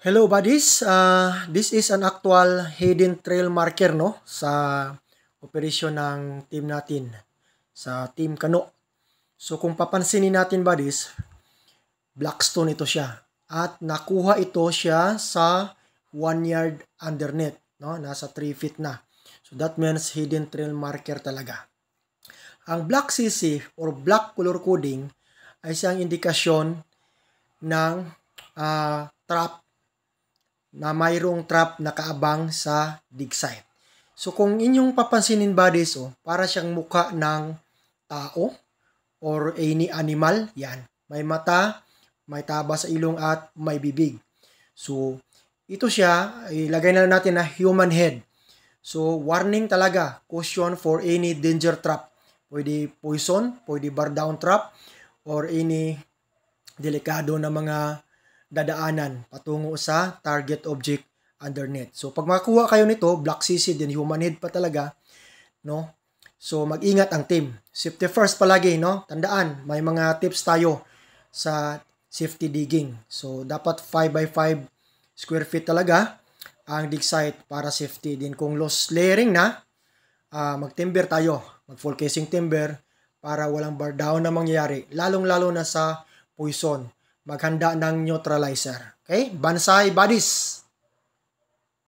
Hello buddies, this is an actual hidden trail marker no sa operasyon ng team natin sa Team Kano. So kung papansinin natin buddies, Blackstone ito siya at nakuha ito siya sa 1 yard underneath, no? Nasa 3 feet na. So that means hidden trail marker talaga. Ang black CC or black color coding ay isang indikasyon ng trap na mayroong trap na kaabang sa dig site. So kung inyong papansinin buddies, para siyang mukha ng tao or any animal, yan. May mata, may taba sa ilong at may bibig. So ito siya, ilagay na natin na human head. So warning talaga, caution for any danger trap. Pwede poison, pwede bar down trap, or any delikado na mga dadaanan patungo sa target object underneath. So pag makakuha kayo nito, black CC din human head pa talaga, no? So mag-ingat ang team. Safety first palagi, no? Tandaan, may mga tips tayo sa safety digging. So dapat 5x5 square feet talaga ang dig site para safety din. Kung loose layering na, mag-timber tayo, mag-full casing timber para walang bar down na mangyayari, lalong-lalo na sa poison. Maghanda ng neutralizer. Okay? Bansay buddies!